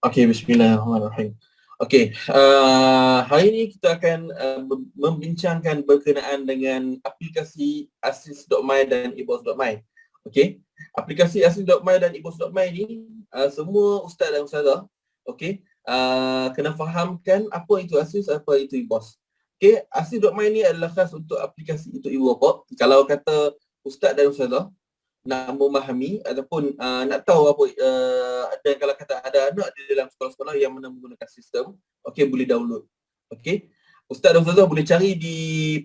Okey, bismillahirrahmanirrahim. Okey, hari ini kita akan membincangkan berkenaan dengan aplikasi Asis.my dan ebos.my. Okey, aplikasi Asis.my dan ebos.my ni semua ustaz dan ustazah, okey, kena fahamkan apa itu Asis, apa itu ebos. Okey, Asis.my ni adalah khas untuk aplikasi itu ibu bapa. Kalau kata ustaz dan ustazah nak memahami ataupun nak tahu apa dan kalau kata ada anak di dalam sekolah-sekolah yang mana menggunakan sistem, okey, boleh download. Okey. Ustaz dan ustazah boleh cari di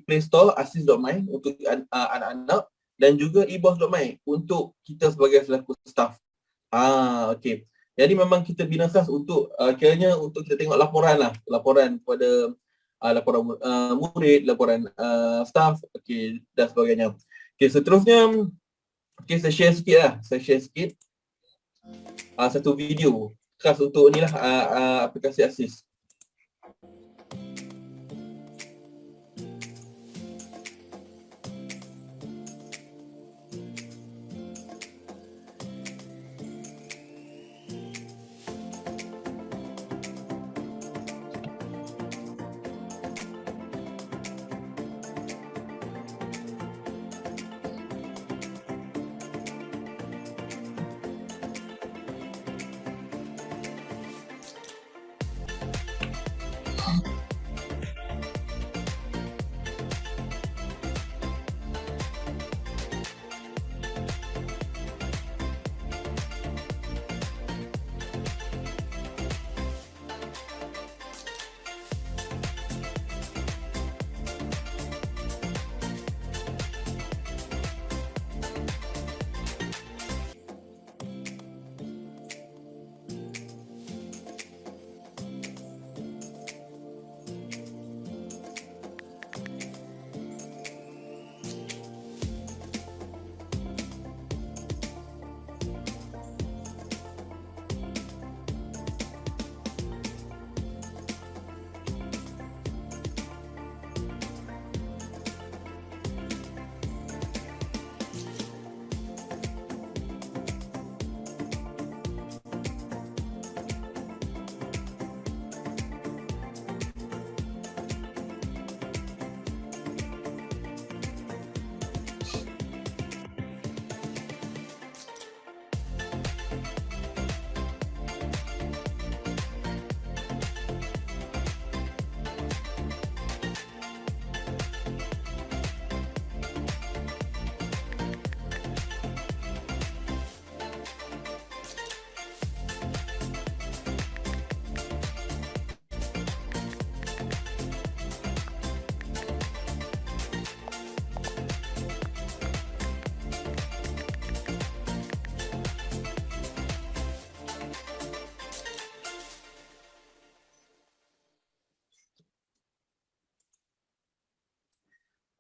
Play Store Asis.my untuk anak-anak dan juga ebos.my untuk kita sebagai selaku staff. Okey. Jadi memang kita bina khas untuk kiranya untuk kita tengok laporan lah, laporan kepada laporan murid, laporan staff, okey, dan sebagainya. Okey, seterusnya okey, saya share sikit lah. Saya share sikit satu video khas untuk ni lah aplikasi Asis.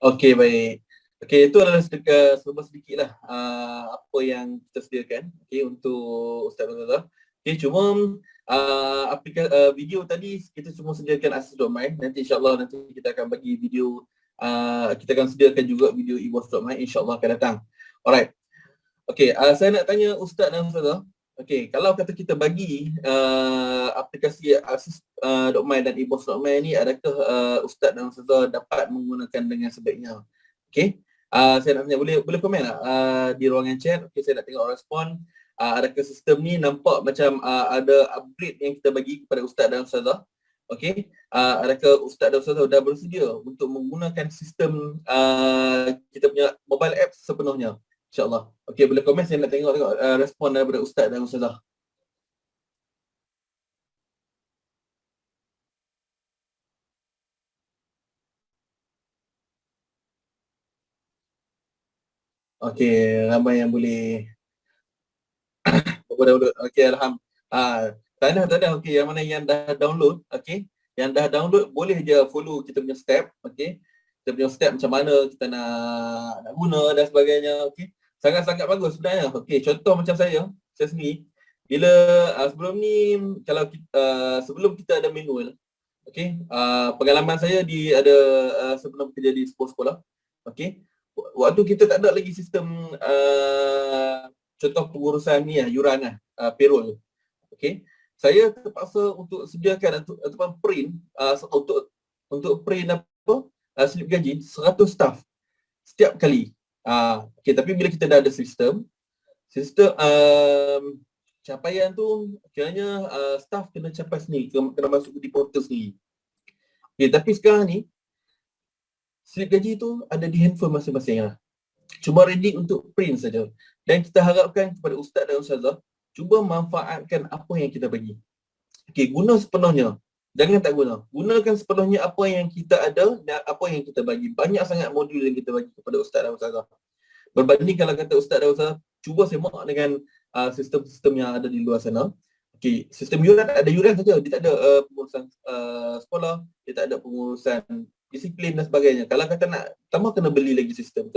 Okey, baik. Okey, itu adalah sedikit lah apa yang kita sediakan, okey, untuk Ustaz dan Ustazah. Okey, cuma video tadi kita cuma sediakan Asis.my. Nanti insya-Allah nanti kita akan bagi video, kita akan sediakan juga video ebos.my, insya-Allah akan datang. Alright. Okey, saya nak tanya Ustaz dan Ustazah. Okey, kalau kata kita bagi aplikasi Asis.my dan ebos.my ni, adakah Ustaz dan Ustazah dapat menggunakan dengan sebaiknya? Okey, saya nak tanya, boleh komen tak di ruangan chat? Okey, saya nak tengok respon. Adakah sistem ni nampak macam ada upgrade yang kita bagi kepada Ustaz dan Ustazah? Okey, adakah Ustaz dan Ustazah dah bersedia untuk menggunakan sistem kita punya mobile app sepenuhnya? InsyaAllah. Okey, boleh komen, saya nak tengok respon daripada Ustaz dan Ustazah. Okey, ramai yang boleh download. Okey, alhamdulillah. Tahniah. Okey, yang mana yang dah download, okey. Yang dah download boleh je follow kita punya step, okey. Kita punya step macam mana kita nak guna dan sebagainya, okey. Sangat-sangat bagus sebenarnya. Okey, contoh macam saya sendiri, bila sebelum ni, kalau sebelum kita ada manual, okey, pengalaman saya ada sebelum kerja di sebuah sekolah, okey. Waktu kita tak ada lagi sistem contoh pengurusan ni lah, yuran lah, payroll. Okey. saya terpaksa untuk sediakan ataupun print untuk print apa slip gaji 100 staff setiap kali. Okey, tapi bila kita dah ada sistem capaian tu kiranya staff kena capai sendiri, kena masuk di portal sendiri. Okey, tapi sekarang ni slip gaji tu ada di handphone masing-masing lah. Cuma ready untuk print saja. Dan kita harapkan kepada ustaz dan ustazah cuba manfaatkan apa yang kita bagi. Okey, guna sepenuhnya. Jangan tak guna. Gunakan sepenuhnya apa yang kita ada dan apa yang kita bagi. Banyak sangat modul yang kita bagi kepada ustaz dan ustazah. Berbanding kalau kata ustaz dan ustazah cuba semak dengan sistem-sistem yang ada di luar sana. Okey, sistem yuran ada yuran saja. Dia tak ada pengurusan sekolah, dia tak ada pengurusan disiplin dan sebagainya. Kalau kata nak tambah kena beli lagi sistem.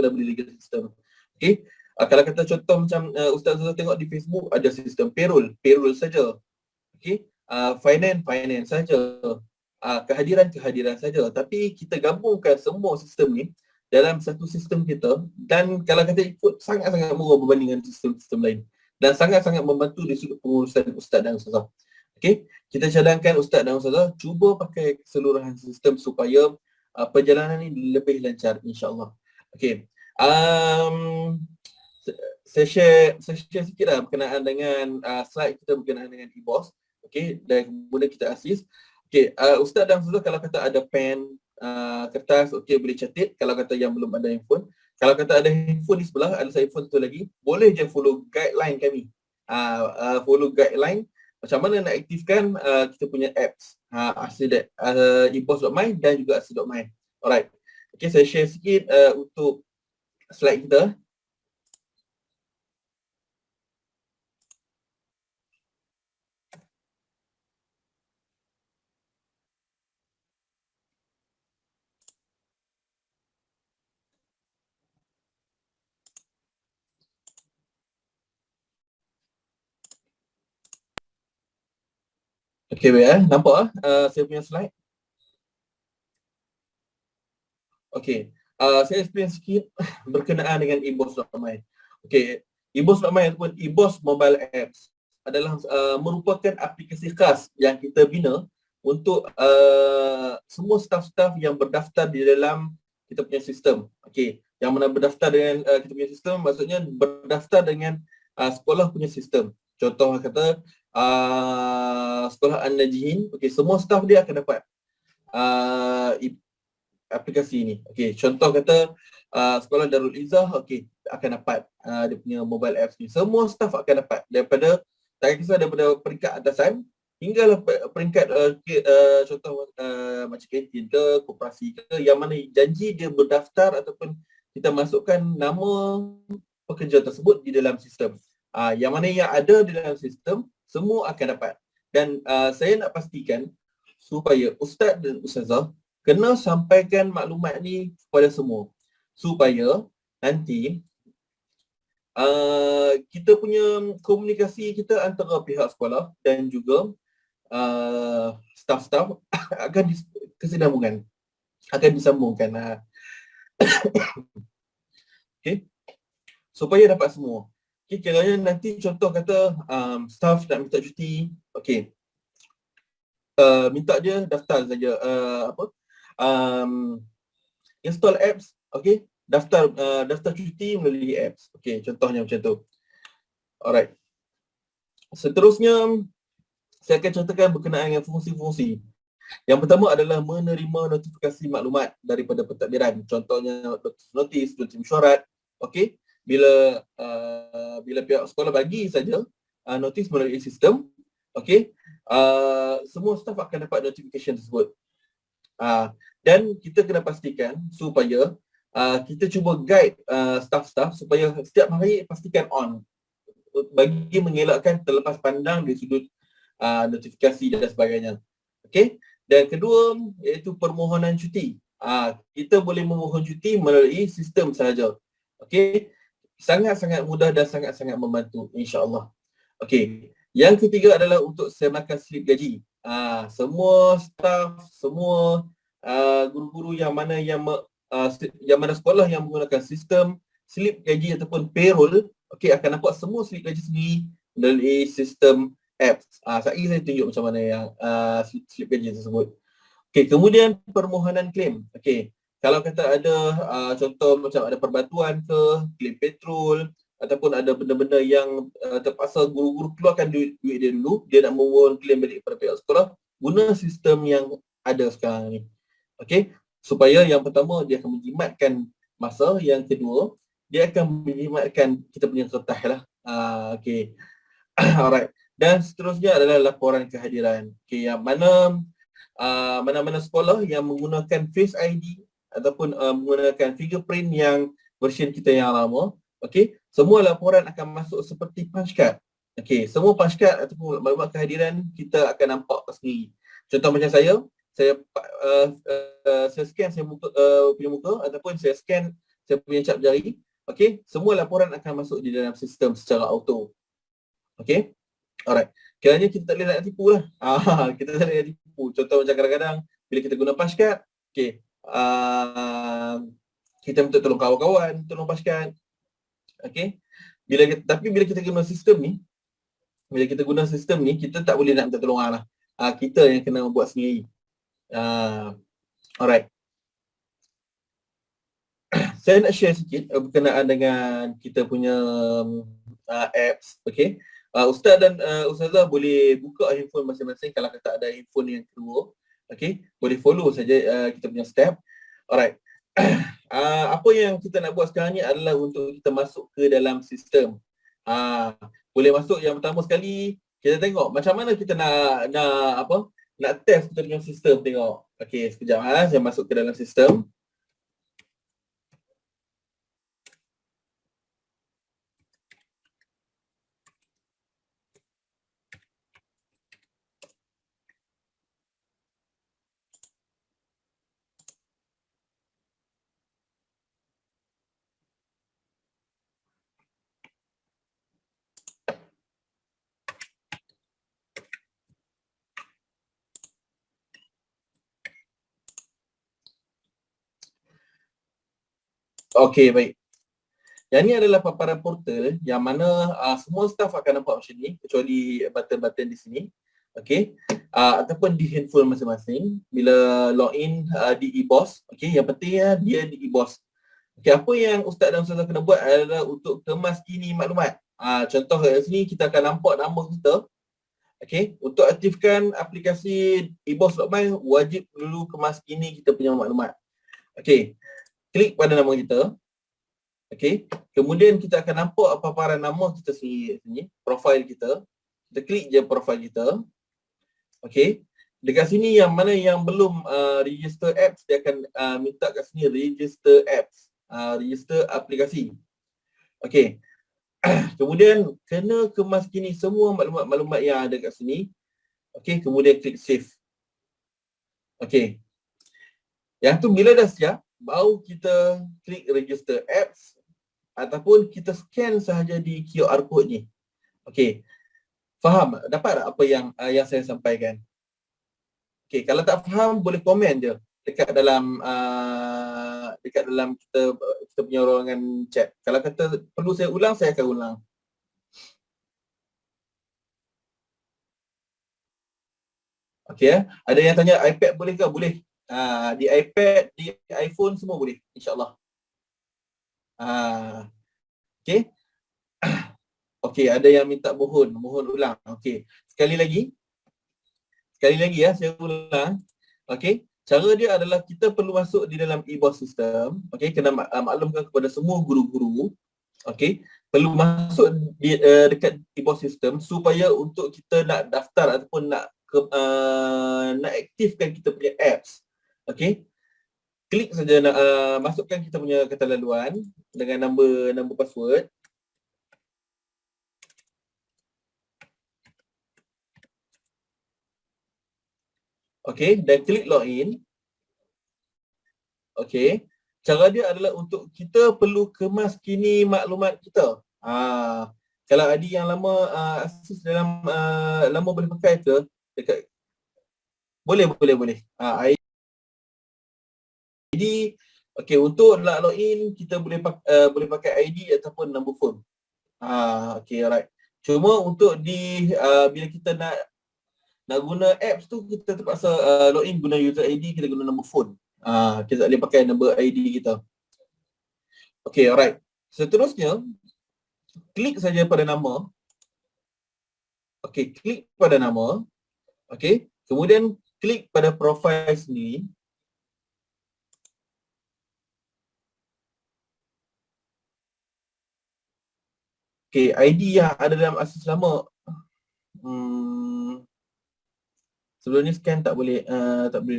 Okey. Kalau kata contoh macam ustaz tengok di Facebook ada sistem payroll saja. Okey. Finance saja. Kehadiran saja. Tapi kita gabungkan semua sistem ni dalam satu sistem kita, dan kalau kata ikut sangat-sangat murah berbanding dengan sistem-sistem lain, dan sangat-sangat membantu di sudut pengurusan ustaz dan ustazah. Okey, kita cadangkan ustaz dan ustazah cuba pakai keseluruhan sistem supaya perjalanan ini lebih lancar, insya-Allah. Okey. Saya share sikit lah berkenaan dengan slide kita berkenaan dengan e-boss. Okey, dan kemudian kita assist. Okey, ustaz dan ustazah kalau kata ada pen, kertas, okey boleh catat. Kalau kata yang belum ada handphone, kalau kata ada handphone di sebelah, ada handphone tu lagi, boleh je follow guideline kami. Follow guideline macam mana nak aktifkan kita punya apps, eboss.my dan juga asis.my. Alright. Okey, saya share sikit untuk slide kita. Okey, nampak saya punya slide? Okey, saya explain sikit berkenaan dengan eboss.my. Okey, eboss.my ataupun eboss mobile apps adalah merupakan aplikasi khas yang kita bina untuk semua staff-staff yang berdaftar di dalam kita punya sistem. Okey, yang mana berdaftar dengan kita punya sistem maksudnya berdaftar dengan sekolah punya sistem. Contoh kata sekolah An-Najihin, okey, semua staff dia akan dapat aplikasi ini. Okey, contoh kata sekolah Darul Izzah, okey, akan dapat dia punya mobile apps ni. Semua staff akan dapat daripada tak kisah daripada peringkat atasan hinggalah peringkat contoh macam kantin ke, koperasi ke, yang mana janji dia berdaftar ataupun kita masukkan nama pekerja tersebut di dalam sistem. Yang mana yang ada di dalam sistem semua akan dapat. Dan saya nak pastikan supaya ustaz dan ustazah kena sampaikan maklumat ni kepada semua supaya nanti kita punya komunikasi kita antara pihak sekolah dan juga staff-staff akan kesinambungan, akan disambungkan. Okay, supaya dapat semua. Okay, kiranya nanti contoh kata staff nak minta cuti, okay, minta dia daftar saja install apps, okay, daftar cuti melalui apps. Okay, contohnya macam tu. Alright. Seterusnya saya akan contohkan berkenaan dengan fungsi-fungsi. Yang pertama adalah menerima notifikasi maklumat daripada pentadbiran. Contohnya notis mesyuarat. Okey, bila pihak sekolah bagi saja notis melalui sistem, okey, semua staff akan dapat notification tersebut. Dan kita kena pastikan supaya kita cuba guide staff-staff supaya setiap hari pastikan on, bagi mengelakkan terlepas pandang di sudut notifikasi dan sebagainya. Okey. Dan kedua iaitu permohonan cuti. Kita boleh memohon cuti melalui sistem sahaja. Okey. Sangat-sangat mudah dan sangat-sangat membantu, insya-Allah. Okey. Yang ketiga adalah untuk semakan slip gaji. Semua staff, semua guru-guru yang mana sekolah yang menggunakan sistem slip gaji ataupun payroll, okey, akan dapat semua slip gaji sendiri melalui sistem apps. Saya tunjuk macam mana yang slip kerja tersebut. Okey, kemudian permohonan claim. Okey, kalau kata ada contoh macam ada perbatuan ke, claim petrol ataupun ada benda-benda yang terpaksa guru-guru keluarkan duit dia dulu, dia nak memohon claim balik kepada pihak sekolah, guna sistem yang ada sekarang ni. Okey, supaya yang pertama dia akan menjimatkan masa, yang kedua dia akan menjimatkan kita punya kertas lah. Okey. Alright. Dan seterusnya adalah laporan kehadiran. Okey, yang mana-mana sekolah yang menggunakan Face ID ataupun menggunakan fingerprint yang version kita yang lama, okey, semua laporan akan masuk seperti punch card. Okey, semua punch card ataupun maklumat kehadiran kita akan nampak sendiri. Contoh macam saya scan saya punya muka ataupun saya scan saya punya cap jari, okey, semua laporan akan masuk di dalam sistem secara auto. Okey. Alright. Kiranya kita tak boleh nak tipu lah. Kita tak boleh nak tipu. Contoh macam kadang-kadang bila kita guna punch card, okey, kita minta tolong kawan-kawan, tolong punch card. Okey. Tapi bila kita guna sistem ni, kita tak boleh nak minta tolong orang lah. Kita yang kena buat sendiri. Alright. Saya nak share sikit berkenaan dengan kita punya apps, okey. Ustaz dan Ustazah boleh buka handphone masing-masing kalau kata ada handphone yang kedua. Okey, boleh follow saja kita punya step. Alright. Apa yang kita nak buat sekarang ni adalah untuk kita masuk ke dalam sistem. Boleh masuk yang pertama sekali, kita tengok macam mana kita nak test kita punya sistem, tengok. Okey, sekejap saya masuk ke dalam sistem. Okey, baik. Yang ni adalah paparan portal yang mana semua staff akan nampak macam ni kecuali button-button di sini. Okey. Ataupun di handphone masing-masing bila login di eBOS. Okey, yang pentingnya dia di eBOS. Okey, apa yang ustaz dan ustazah kena buat adalah untuk kemaskini maklumat. Contoh kat sini kita akan nampak nama kita. Okey, untuk aktifkan aplikasi eBOS.my wajib dulu kemaskini kita punya maklumat. Okey. Klik pada nama kita. Okey. Kemudian kita akan nampak paparan nama kita sini, profil kita. Kita klik je profil kita. Okey. Dekat sini yang mana yang belum register apps, dia akan minta kat sini register apps, register aplikasi. Okey. Kemudian kena kemaskini semua maklumat-maklumat yang ada kat sini. Okey, kemudian klik save. Okey. Yang tu bila dah siap, baru kita klik register apps ataupun kita scan sahaja di QR code ni. Okey. Faham? Dapat tak apa yang saya sampaikan? Okey, kalau tak faham boleh komen je dekat dalam kita punya ruangan chat. Kalau kata perlu saya ulang, saya akan ulang. Okey ya. Ada yang tanya iPad boleh ke? Boleh. Di iPad, di iPhone semua boleh, insya-Allah. Okey. Okey, ada yang minta mohon ulang. Okey. Sekali lagi ya, saya ulang. Okey. Cara dia adalah kita perlu masuk di dalam eBOS system. Okey, kena maklumkan kepada semua guru-guru. Okey, perlu masuk di dekat eBOS system supaya untuk kita nak daftar ataupun nak aktifkan kita punya apps. Okey. Klik saja masukkan kita punya kata laluan dengan nombor password. Okey, dan klik login. Okey. Cara dia adalah untuk kita perlu kemaskini maklumat kita. Kalau ID yang lama akses dalam lama boleh pakai ke dekat boleh. ID okey, untuk nak login kita boleh pakai ID ataupun nombor phone. Okey, alright. Cuma untuk bila kita nak guna apps tu, kita terpaksa login guna user ID, kita guna nombor phone. Kita tak boleh pakai nombor ID kita. Okay, alright. Seterusnya, klik saja pada nama. Okay, klik pada nama. Okay, kemudian klik pada profile sendiri. Okay, ID yang ada dalam akses lama. Sebelum ni scan tak boleh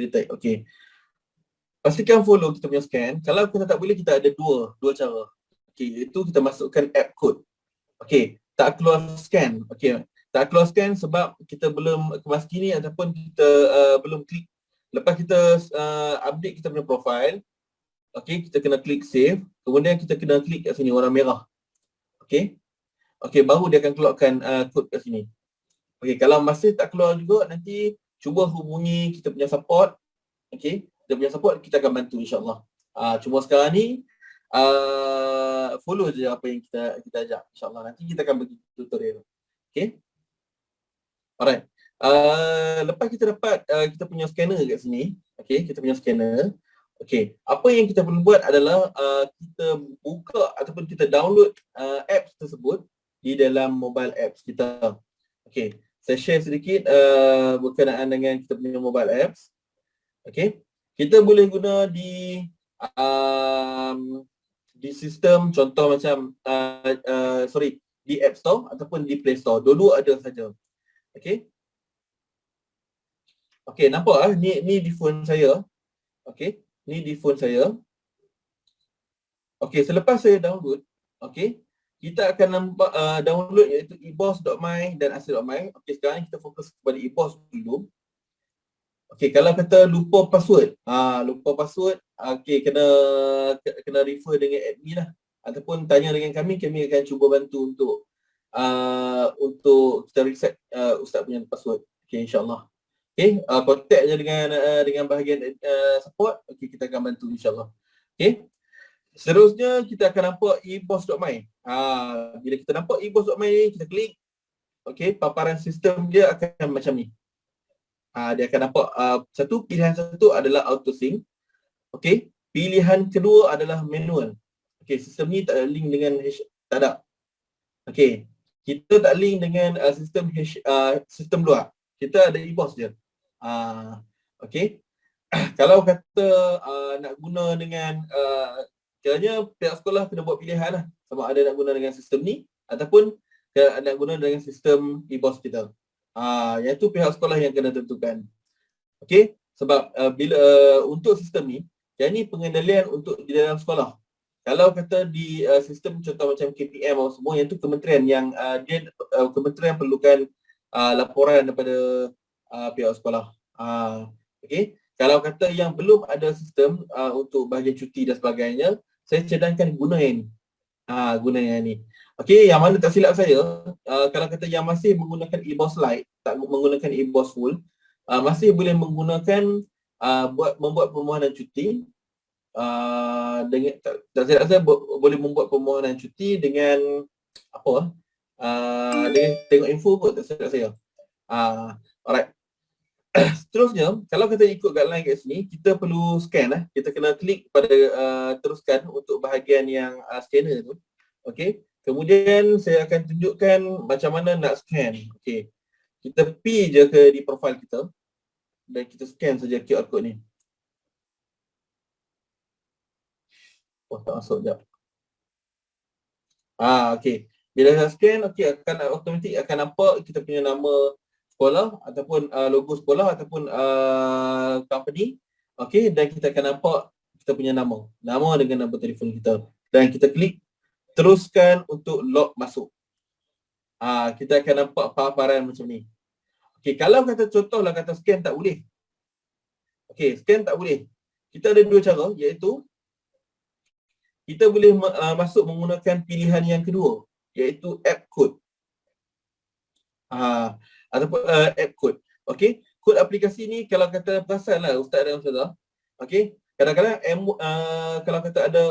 detect. Okay. Pastikan follow kita punya scan. Kalau kita tak boleh, kita ada dua cara. Okay, itu kita masukkan app code. Okay, tak keluar scan. Okay, tak keluar scan sebab kita belum kemas kini ataupun kita belum klik. Lepas kita update kita punya profile, okay, kita kena klik save. Kemudian kita kena klik kat sini warna merah. Okay. Okay, baru dia akan keluarkan kod kat sini. Okay, kalau masih tak keluar juga, nanti cuba hubungi kita punya support. Okay, kita punya support, kita akan bantu insyaAllah. Cuma sekarang ni, follow je apa yang kita ajak. InsyaAllah nanti kita akan bagi tutorial. Okay. Alright. Lepas kita dapat kita punya scanner kat sini. Okay, kita punya scanner. Okay, apa yang kita perlu buat adalah kita buka ataupun kita download apps tersebut di dalam mobile apps kita. Okay, saya share sedikit berkenaan dengan kita punya mobile apps. Okay, kita boleh guna di sistem, contoh macam di App Store ataupun di Play Store. Dua-dua ada saja. Okay. Okay, nampak ni di phone saya. Okay, ni di phone saya. Okay, selepas saya download, okay, kita akan nampak download iaitu eboss.my dan asli.my. Okay, sekarang ni kita fokus kepada eboss dulu. Okay, kalau kata lupa password, okay, kena refer dengan admin lah. Ataupun tanya dengan kami akan cuba bantu untuk kita reset Ustaz punya password. Okay, insyaAllah. Okay, contact je dengan bahagian support. Okay, kita akan bantu insyaAllah. Okay. Seterusnya kita akan nampak eboss.my. Bila kita nampak eboss.my ni, kita klik. Okay, paparan sistem dia akan macam ni. Dia akan nampak pilihan satu adalah auto sync. Okay, pilihan kedua adalah manual. Okay, sistem ni tak ada link dengan tak ada. Okay, kita tak link dengan sistem luar. Kita ada eboss je. Okay. Kalau kata nak guna dengan kiranya pihak sekolah kena buat pilihan lah, sama ada nak guna dengan sistem ni ataupun nak guna dengan sistem eboss kita. Yang tu pihak sekolah yang kena tentukan. Okay, sebab bila untuk sistem ni, yang ni pengendalian untuk di dalam sekolah. Kalau kata di sistem contoh macam KPM atau semua, yang tu kementerian yang kementerian perlukan laporan daripada pihak sekolah. Okay. Kalau kata yang belum ada sistem untuk bahagian cuti dan sebagainya, saya cadangkan guna yang ni. Guna yang ni. Okay, yang mana tak silap saya, kalau kata yang masih menggunakan eboss Lite, tak menggunakan eboss full, masih boleh menggunakan membuat permohonan cuti. Dengan tak silap saya boleh membuat permohonan cuti dengan apa? Dengan tengok info kot, tak silap saya. Alright. Seterusnya, kalau kita ikut guideline kat sini, kita perlu scan lah. Kita kena klik pada teruskan untuk bahagian yang scanner tu. Okay. Kemudian saya akan tunjukkan macam mana nak scan. Okay. Kita pergi je di profile kita dan kita scan saja QR code ni. Oh, tak masuk sekejap. Okay. Bila saya scan, okay, akan automatik akan nampak kita punya nama sekolah ataupun logo sekolah ataupun company. Okay, dan kita akan nampak kita punya nama dengan nombor telefon kita. Dan kita klik teruskan untuk log masuk. Kita akan nampak paparan macam ni. Okay, kalau kata contohlah kata scan tak boleh. Okay, scan tak boleh. Kita ada dua cara, iaitu kita boleh masuk menggunakan pilihan yang kedua, iaitu app code. Ataupun app code. Okay, kod aplikasi ni kalau kata perasan lah Ustaz dan Ustazah. Okay, kadang-kadang kalau kata ada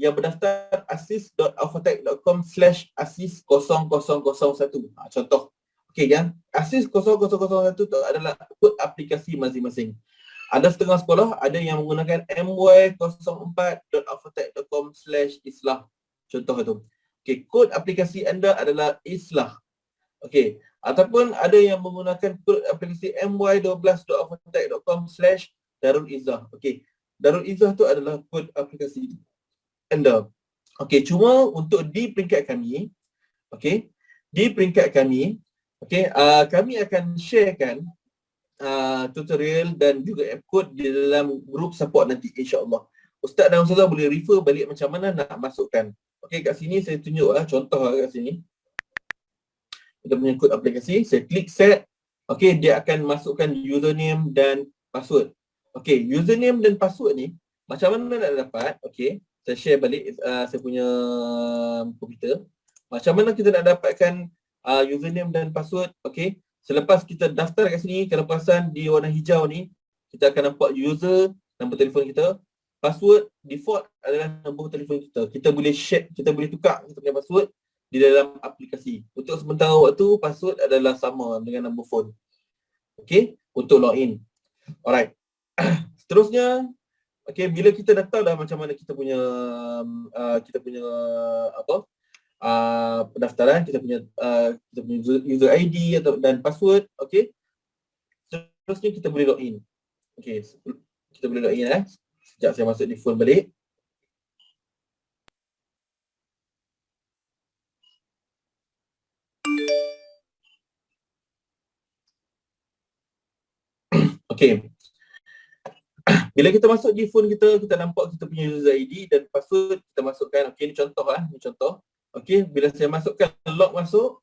yang berdaftar asis.alphatech.com/asis0001. Contoh. Okey, yang asis 0001 tu adalah kod aplikasi masing-masing. Ada setengah sekolah ada yang menggunakan my04.alphatech.com/islah. Contoh itu. Okey, kod aplikasi anda adalah islah. Okey, ataupun ada yang menggunakan kod aplikasi my12.alphatech.com/darul izzah. Okey, Darul Izzah tu adalah kod aplikasi anda. Okey, cuma untuk di peringkat kami, okey, di peringkat kami, okey, kami akan sharekan tutorial dan juga app code di dalam grup support nanti, insya-Allah. Ustaz dan Ustazah boleh refer balik macam mana nak masukkan. Okey, kat sini saya tunjuklah contoh kat sini. Kita punya kod aplikasi, saya klik set. Okey, dia akan masukkan username dan password. Okey, username dan password ni macam mana nak dapat? Okey, saya share balik saya punya komputer. Macam mana kita nak dapatkan username dan password? Okey, selepas kita daftar kat sini, kalau perasan di warna hijau ni, kita akan nampak user, nombor telefon kita. Password default adalah nombor telefon kita. Kita boleh share, kita boleh tukar kita punya password di dalam aplikasi. Untuk sementara waktu, password adalah sama dengan nombor phone. Okey, untuk login. Alright. Seterusnya, okey, bila kita dah tahu dah macam mana kita punya apa? Pendaftaran, kita punya user ID atau dan password, okey. Seterusnya kita boleh login. Okey, kita boleh login Sekejap saya masuk di phone balik. Okey. Bila kita masuk di phone kita, kita nampak kita punya user ID dan password kita masukkan. Okey, ni contoh ni contoh. Okey, bila saya masukkan log masuk,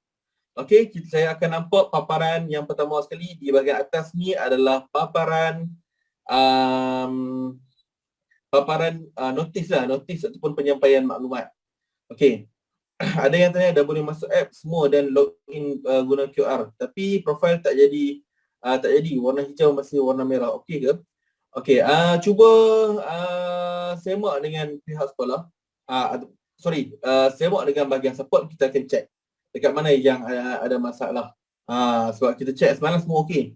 okey, saya akan nampak paparan yang pertama sekali di bahagian atas ni adalah paparan notis notis ataupun penyampaian maklumat. Okey. Ada yang tanya dah boleh masuk app semua dan login guna QR, tapi profil tak jadi warna hijau masih warna merah. Okey ke? Okey, cuba semak dengan pihak sekolah. Semak dengan bahagian support, kita akan check dekat mana yang ada masalah. Sebab kita check semalam semua okey.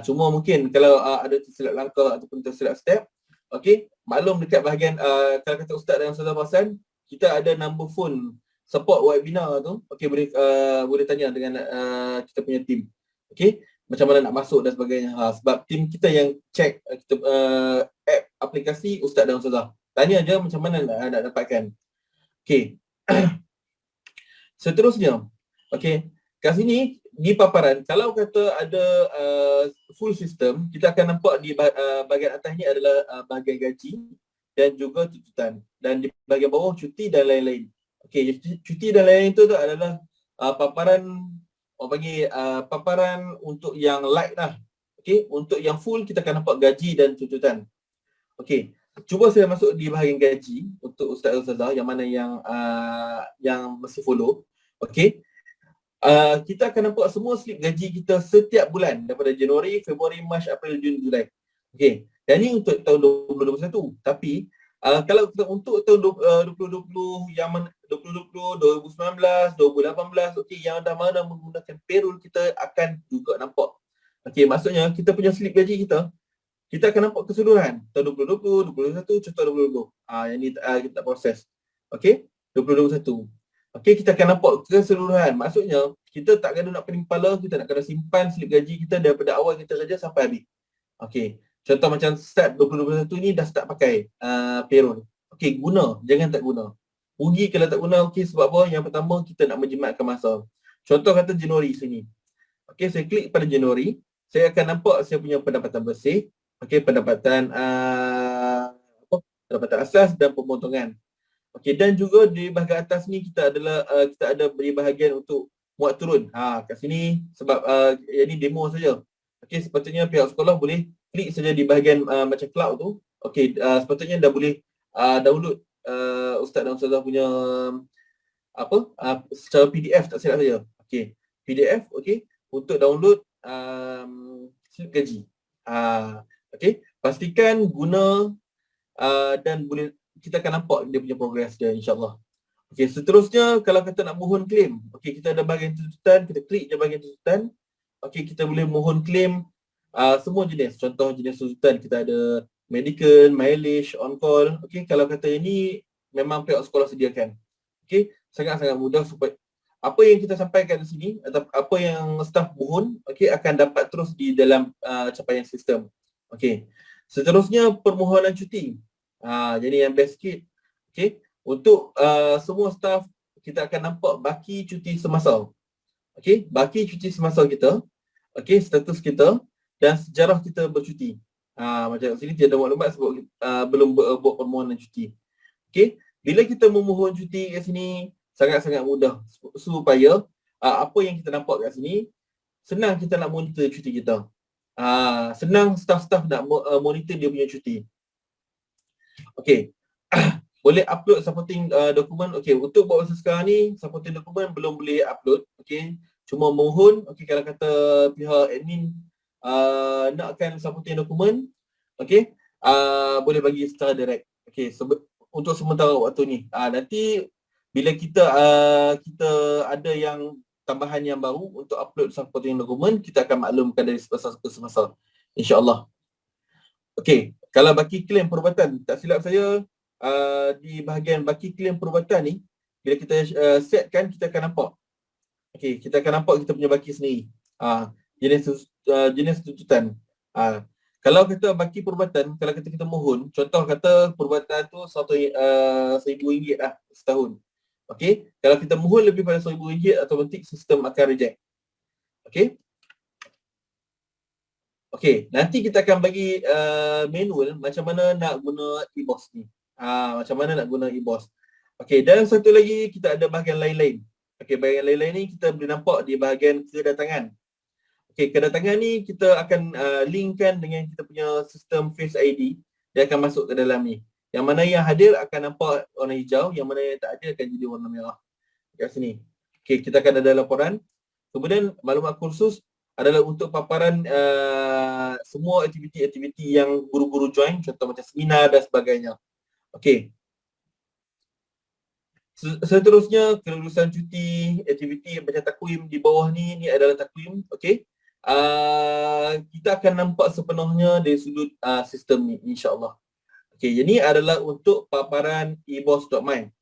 Cuma mungkin kalau ada tersilap langkah ataupun tersilap step, okey, maklum dekat bahagian kalau kata ustaz dan ustazah perasan, kita ada number phone support webinar tu. Okey, boleh tanya dengan kita punya team. Okey, macam mana nak masuk dan sebagainya. Sebab tim kita yang check app aplikasi ustaz dan ustazah. Tanya je macam mana nak dapatkan. Okey. Seterusnya, okey, kat sini di paparan, kalau kata ada full system, kita akan nampak di bahagian atas ni adalah bahagian gaji dan juga tuntutan, dan di bahagian bawah cuti dan lain-lain. Okey, cuti dan lain-lain itu adalah paparan, orang panggil paparan untuk yang light lah. Okey, untuk yang full kita akan nampak gaji dan tuntutan. Okey, cuba saya masuk di bahagian gaji untuk ustaz ustazah yang mana yang mesti follow. Okey. Kita akan nampak semua slip gaji kita setiap bulan daripada Januari, Februari, Mac, April, Jun, Julai. Okey. Dan ini untuk tahun 2021. Tapi kalau kita untuk tahun 2020, yang 2020, 2019, 2018, okey, yang dah mana menggunakan payroll kita akan juga nampak. Okey, maksudnya kita punya slip gaji kita akan nampak keseluruhan tahun 2020, 2021, contoh 2020. Yang ni kita tak proses. Okey, 2021. Okey, kita akan nampak keseluruhan. Maksudnya, kita tak kena nak pening kepala, kita nak kena simpan slip gaji kita daripada awal kita kerja sampai habis. Okey, contoh macam start 2021 ni dah start pakai payroll. Okey, guna, jangan tak guna. Rugi kalau tak guna. Okey, sebab apa? Yang pertama, kita nak menjimatkan masa. Contoh kata Januari sini. Okey, saya klik pada Januari, saya akan nampak saya punya pendapatan bersih. Okey, pendapatan pendapatan asas dan pemotongan. Okey, dan juga di bahagian atas ni kita ada beri bahagian untuk muat turun. Kat sini sebab ini demo saja. Okey, sepatutnya pihak sekolah boleh klik saja di bahagian macam cloud tu. Okey, sepatutnya dah boleh download ustaz dan ustazah punya secara PDF tak silap saya. Okey, PDF okey untuk download slip gaji. Okey, pastikan guna dan boleh kita akan nampak dia punya progress dia, insyaAllah. Okey, seterusnya kalau kita nak mohon claim, okey, kita ada bahagian tuntutan, kita klik je bahagian tuntutan. Okey, kita boleh mohon claim semua jenis. Contoh jenis tuntutan, kita ada medical, mileage, on call. Okey, kalau kata ini memang pihak sekolah sediakan. Okey, sangat-sangat mudah supaya apa yang kita sampaikan di sini atau apa yang staf mohon, okey, akan dapat terus di dalam capaian sistem. Okey. Seterusnya permohonan cuti. Jadi yang best sikit. Okey. Untuk semua staf, kita akan nampak baki cuti semasa. Okey, baki cuti semasa kita. Okey, status kita dan sejarah kita bercuti. Macam kat sini tiada maklumat sebab belum buat permohonan cuti. Okey, bila kita memohon cuti kat sini sangat-sangat mudah supaya apa yang kita nampak kat sini senang kita nak monitor cuti kita. Senang staff-staff nak monitor dia punya cuti. Okey. Boleh upload supporting dokumen. Okey, untuk buat masa sekarang ni supporting dokumen belum boleh upload. Okey, cuma mohon. Okey, kalau kata pihak admin nakkan supporting dokumen, okey, boleh bagi secara direct. Okey, untuk sementara waktu ni. Nanti bila kita ada yang tambahan yang baru untuk upload supporting dokumen, kita akan maklumkan dari semasa ke semasa, insya-Allah. Okey, kalau baki claim perubatan, tak silap saya di bahagian baki claim perubatan ni, bila kita setkan, kita akan nampak. Okey, kita akan nampak kita punya baki sendiri. Jenis tuntutan. Kalau kita baki perubatan, kalau kita mohon, contoh kata perubatan tu RM1,000 lah setahun. Okey, kalau kita mohon lebih pada RM1,000, automatik sistem akan reject. Okey. Okey, nanti kita akan bagi manual macam mana nak guna e-boss ni. Macam mana nak guna e-boss. Okey, dan satu lagi kita ada bahagian lain-lain. Okey, bahagian lain-lain ni kita boleh nampak di bahagian kedatangan. Okey, kedatangan ni kita akan linkkan dengan kita punya sistem Face ID. Dia akan masuk ke dalam ni. Yang mana yang hadir akan nampak warna hijau, yang mana yang tak hadir akan jadi warna merah. Kat sini. Okey, kita akan ada laporan. Kemudian maklumat kursus adalah untuk paparan semua aktiviti-aktiviti yang guru-guru join, contoh macam seminar dan sebagainya. Okey. Seterusnya, kelulusan cuti, aktiviti macam takwim di bawah ni adalah takwim. Okey. Kita akan nampak sepenuhnya dari sudut sistem ni, insya-Allah. Okey, ini adalah untuk paparan eboss.my.